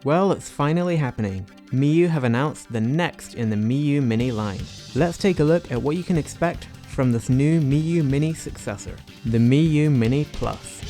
Well, it's finally happening. Miyoo have announced the next in the Miyoo Mini line. Let's take a look at what you can expect from this new Miyoo Mini successor, the Miyoo Mini Plus.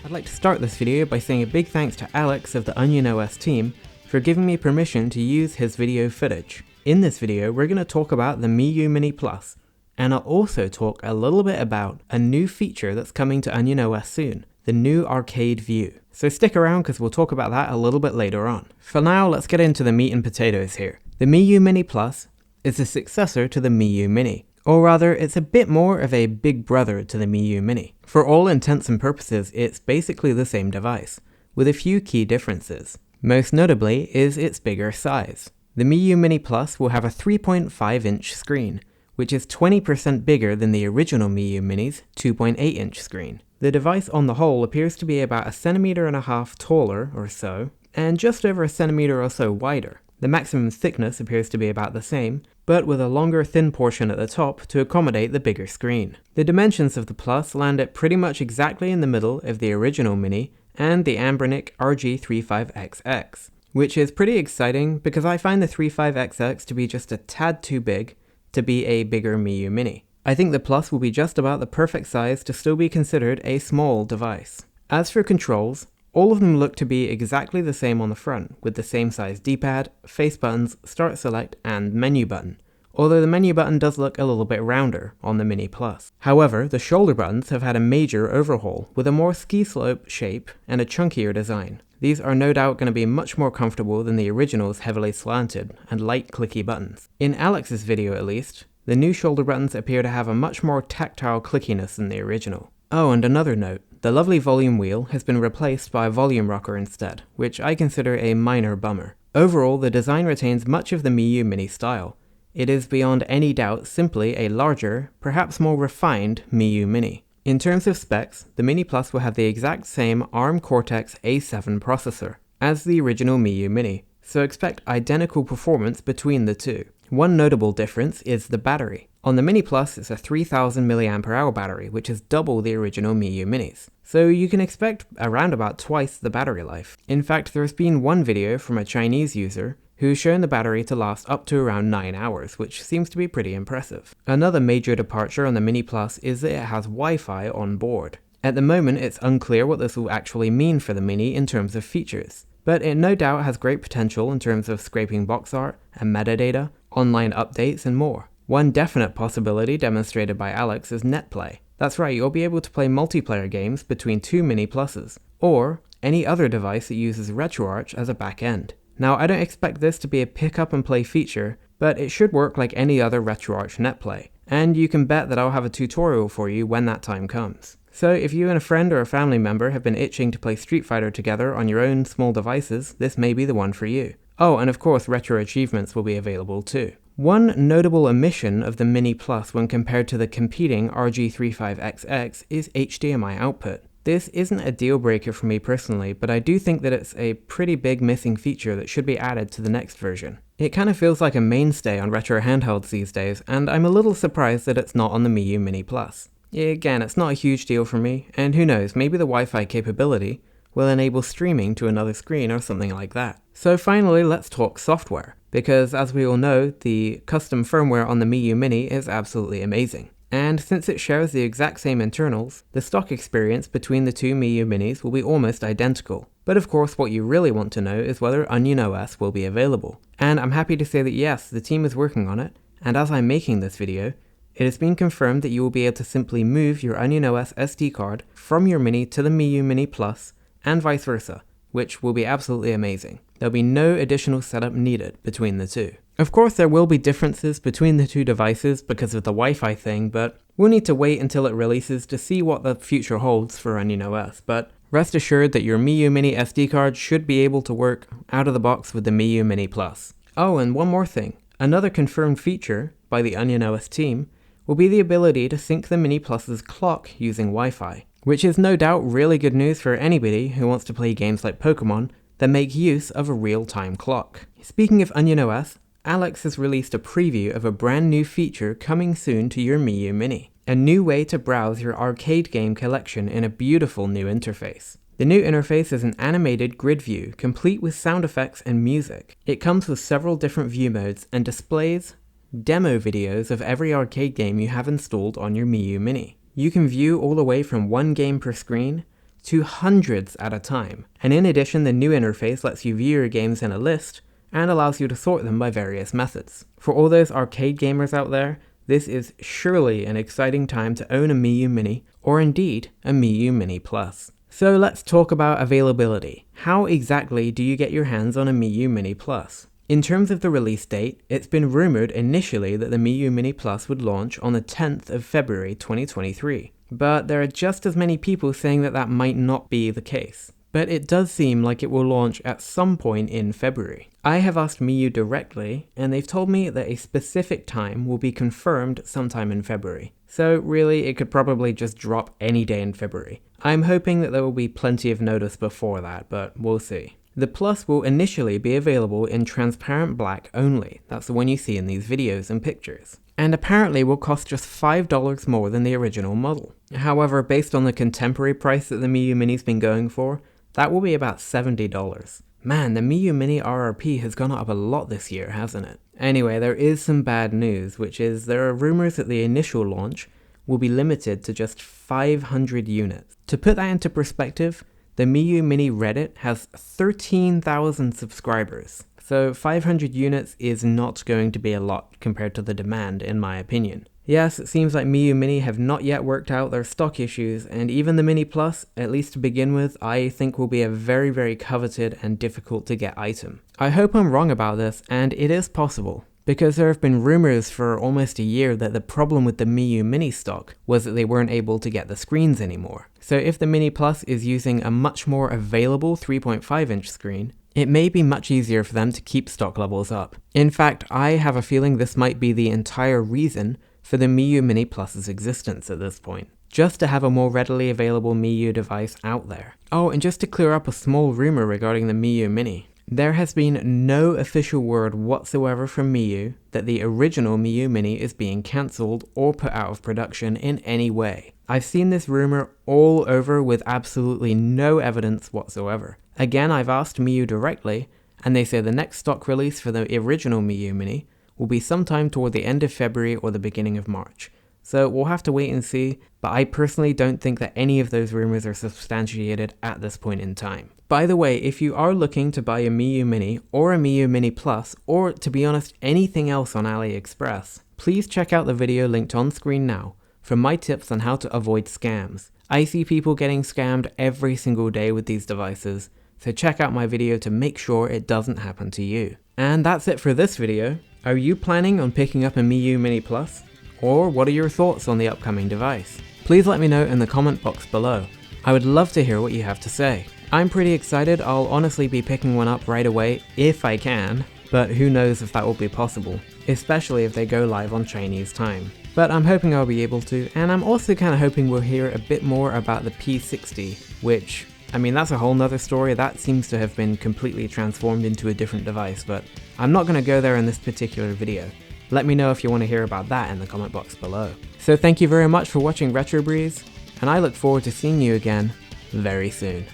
I'd like to start this video by saying a big thanks to Alex of the Onion OS team for giving me permission to use his video footage. In this video, we're going to talk about the Miyoo Mini Plus, and I'll also talk a little bit about a new feature that's coming to Onion OS soon, the new arcade view. So stick around because we'll talk about that a little bit later on. For now, let's get into the meat and potatoes here. The Miyoo Mini Plus is a successor to the Miyoo Mini, or rather, it's a bit more of a big brother to the Miyoo Mini. For all intents and purposes, it's basically the same device, with a few key differences. Most notably is its bigger size. The Miyoo Mini Plus will have a 3.5-inch screen, which is 20% bigger than the original Miyoo Mini's 2.8-inch screen. The device on the whole appears to be about 1.5 centimeters taller or so, and just over 1 centimeter or so wider. The maximum thickness appears to be about the same, but with a longer thin portion at the top to accommodate the bigger screen. The dimensions of the Plus land it pretty much exactly in the middle of the original Mini and the Anbernic RG35XX, which is pretty exciting because I find the 35XX to be just a tad too big to be a bigger Miyoo Mini. I think the Plus will be just about the perfect size to still be considered a small device. As for controls, all of them look to be exactly the same on the front, with the same size D-pad, face buttons, start select, and menu button, although the menu button does look a little bit rounder on the Mini Plus. However, the shoulder buttons have had a major overhaul, with a more ski slope shape and a chunkier design. These are no doubt going to be much more comfortable than the original's heavily slanted and light clicky buttons. In Alex's video at least, the new shoulder buttons appear to have a much more tactile clickiness than the original. Oh, and another note, the lovely volume wheel has been replaced by a volume rocker instead, which I consider a minor bummer. Overall, the design retains much of the Miyoo Mini style. It is beyond any doubt simply a larger, perhaps more refined Miyoo Mini. In terms of specs, the Mini Plus will have the exact same ARM Cortex-A7 processor as the original Miyoo Mini, so expect identical performance between the two. One notable difference is the battery. On the Mini Plus, it's a 3000 mAh battery, which is double the original Miyoo Minis, so you can expect around about twice the battery life. In fact, there's been one video from a Chinese user who's shown the battery to last up to around 9 hours, which seems to be pretty impressive. Another major departure on the Mini Plus is that it has Wi-Fi on board. At the moment, it's unclear what this will actually mean for the Mini in terms of features, but it no doubt has great potential in terms of scraping box art and metadata, online updates, and more. One definite possibility demonstrated by Alex is netplay. That's right, you'll be able to play multiplayer games between two Mini Pluses, or any other device that uses RetroArch as a backend. Now, I don't expect this to be a pick-up-and-play feature, but it should work like any other RetroArch netplay, and you can bet that I'll have a tutorial for you when that time comes. So if you and a friend or a family member have been itching to play Street Fighter together on your own small devices, this may be the one for you. Oh, and of course retro achievements will be available too. One notable omission of the Mini Plus when compared to the competing RG35XX is HDMI output. This isn't a deal breaker for me personally, but I do think that it's a pretty big missing feature that should be added to the next version. It kind of feels like a mainstay on retro handhelds these days, and I'm a little surprised that it's not on the Miyoo Mini Plus. Again, it's not a huge deal for me, and who knows, maybe the Wi-Fi capability will enable streaming to another screen or something like that. So finally, let's talk software, because as we all know, the custom firmware on the Miyoo Mini is absolutely amazing. And since it shares the exact same internals, the stock experience between the two Miyoo Minis will be almost identical. But of course, what you really want to know is whether Onion OS will be available. And I'm happy to say that yes, the team is working on it, and as I'm making this video, it has been confirmed that you will be able to simply move your Onion OS SD card from your Mini to the Miyoo Mini Plus, and vice versa, which will be absolutely amazing. There'll be no additional setup needed between the two. Of course, there will be differences between the two devices because of the Wi-Fi thing, but we'll need to wait until it releases to see what the future holds for Onion OS. But rest assured that your Miyoo Mini SD card should be able to work out of the box with the Miyoo Mini Plus. Oh, and one more thing. Another confirmed feature by the Onion OS team will be the ability to sync the Mini Plus's clock using Wi-Fi, which is no doubt really good news for anybody who wants to play games like Pokemon that make use of a real-time clock. Speaking of Onion OS, Alex has released a preview of a brand new feature coming soon to your Miyoo Mini. A new way to browse your arcade game collection in a beautiful new interface. The new interface is an animated grid view, complete with sound effects and music. It comes with several different view modes and displays demo videos of every arcade game you have installed on your Miyoo Mini. You can view all the way from one game per screen to hundreds at a time. And in addition, the new interface lets you view your games in a list and allows you to sort them by various methods. For all those arcade gamers out there, this is surely an exciting time to own a Miyoo Mini, or indeed a Miyoo Mini Plus. So let's talk about availability. How exactly do you get your hands on a Miyoo Mini Plus? In terms of the release date, it's been rumored initially that the Miyoo Mini Plus would launch on the 10th of February 2023. But there are just as many people saying that that might not be the case. But it does seem like it will launch at some point in February. I have asked Miyoo directly, and they've told me that a specific time will be confirmed sometime in February. So really, it could probably just drop any day in February. I'm hoping that there will be plenty of notice before that, but we'll see. The Plus will initially be available in transparent black only. That's the one you see in these videos and pictures. And apparently will cost just $5 more than the original model. However, based on the contemporary price that the Miyoo Mini's been going for, that will be about $70. Man, the Miyoo Mini RRP has gone up a lot this year, hasn't it? Anyway, there is some bad news, which is there are rumors that the initial launch will be limited to just 500 units. To put that into perspective, the Miyoo Mini Reddit has 13,000 subscribers. So 500 units is not going to be a lot compared to the demand, in my opinion. Yes, it seems like Miyoo Mini have not yet worked out their stock issues, and even the Mini Plus, at least to begin with, I think will be a very, very coveted and difficult to get item. I hope I'm wrong about this, and it is possible, because there have been rumors for almost a year that the problem with the Miyoo Mini stock was that they weren't able to get the screens anymore. So if the Mini Plus is using a much more available 3.5-inch screen, it may be much easier for them to keep stock levels up. In fact, I have a feeling this might be the entire reason for the Miyoo Mini Plus's existence at this point. Just to have a more readily available Miyoo device out there. Oh, and just to clear up a small rumor regarding the Miyoo Mini. There has been no official word whatsoever from Miyoo that the original Miyoo Mini is being cancelled or put out of production in any way. I've seen this rumor all over with absolutely no evidence whatsoever. Again, I've asked Miyoo directly, and they say the next stock release for the original Miyoo Mini will be sometime toward the end of February or the beginning of March. So we'll have to wait and see, but I personally don't think that any of those rumors are substantiated at this point in time. By the way, if you are looking to buy a Miyoo Mini or a Miyoo Mini Plus, or to be honest, anything else on AliExpress, please check out the video linked on screen now for my tips on how to avoid scams. I see people getting scammed every single day with these devices, so check out my video to make sure it doesn't happen to you. And that's it for this video. Are you planning on picking up a Miyoo Mini Plus? Or what are your thoughts on the upcoming device? Please let me know in the comment box below. I would love to hear what you have to say. I'm pretty excited. I'll honestly be picking one up right away if I can, but who knows if that will be possible, especially if they go live on Chinese time. But I'm hoping I'll be able to, and I'm also kind of hoping we'll hear a bit more about the P60, which, I mean, that's a whole nother story. That seems to have been completely transformed into a different device, but I'm not going to go there in this particular video. Let me know if you want to hear about that in the comment box below. So thank you very much for watching Retro Breeze, and I look forward to seeing you again very soon.